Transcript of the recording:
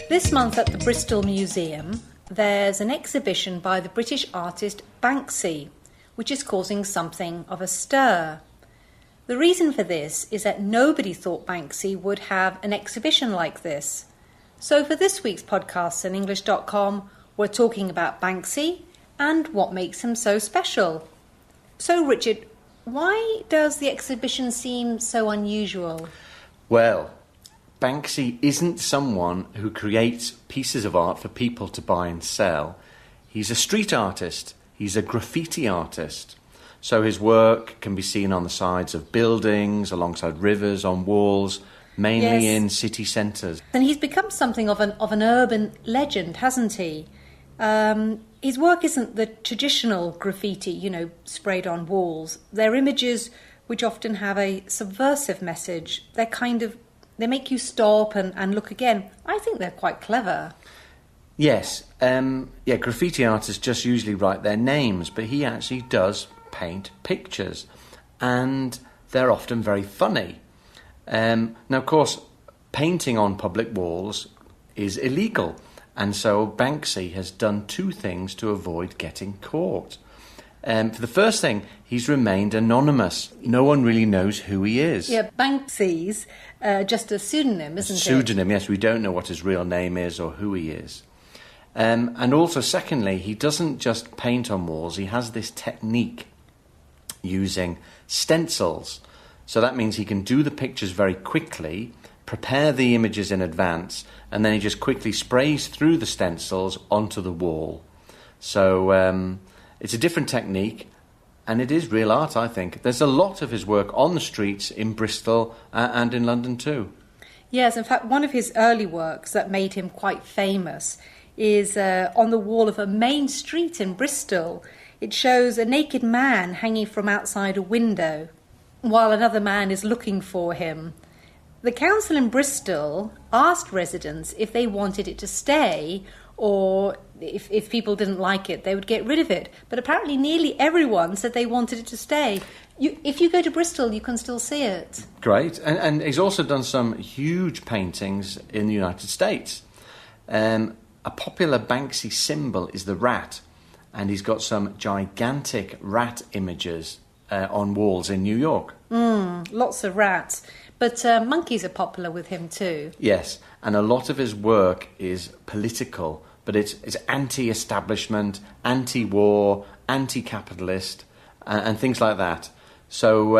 This month at the Bristol Museum, there's an exhibition by the British artist Banksy, which is causing something of a stir. The reason for this is that nobody thought Banksy would have an exhibition like this. So for this week's podcast on English.com, we're talking about Banksy and what makes him so special. So Richard, why does the exhibition seem so unusual? Well, Banksy isn't someone who creates pieces of art for people to buy and sell. He's a street artist. He's a graffiti artist. So his work can be seen on the sides of buildings, alongside rivers, on walls, mainly in city centres. And he's become something of an urban legend, hasn't he? His work isn't the traditional graffiti, sprayed on walls. They're images which often have a subversive message. They make you stop and look again. I think they're quite clever. Yes, graffiti artists just usually write their names, but he actually does paint pictures, and they're often very funny. Now, of course, painting on public walls is illegal, and so Banksy has done two things to avoid getting caught. For the first thing, he's remained anonymous. No one really knows who he is. Yeah, Banksy's just a pseudonym, isn't it? Pseudonym, yes. We don't know what his real name is or who he is. And also, secondly, he doesn't just paint on walls. He has this technique using stencils. So that means he can do the pictures very quickly, prepare the images in advance, and then he just quickly sprays through the stencils onto the wall. So it's a different technique, and it is real art, I think. There's a lot of his work on the streets in Bristol and in London too. Yes, in fact, one of his early works that made him quite famous is on the wall of a main street in Bristol. It shows a naked man hanging from outside a window while another man is looking for him. The council in Bristol asked residents if they wanted it to stay, or if people didn't like it, they would get rid of it. But apparently nearly everyone said they wanted it to stay. If you go to Bristol, you can still see it. Great. And he's also done some huge paintings in the United States. A popular Banksy symbol is the rat, and he's got some gigantic rat images on walls in New York. Lots of rats. But monkeys are popular with him too. Yes, and a lot of his work is political, but it's anti-establishment, anti-war, anti-capitalist, and things like that. So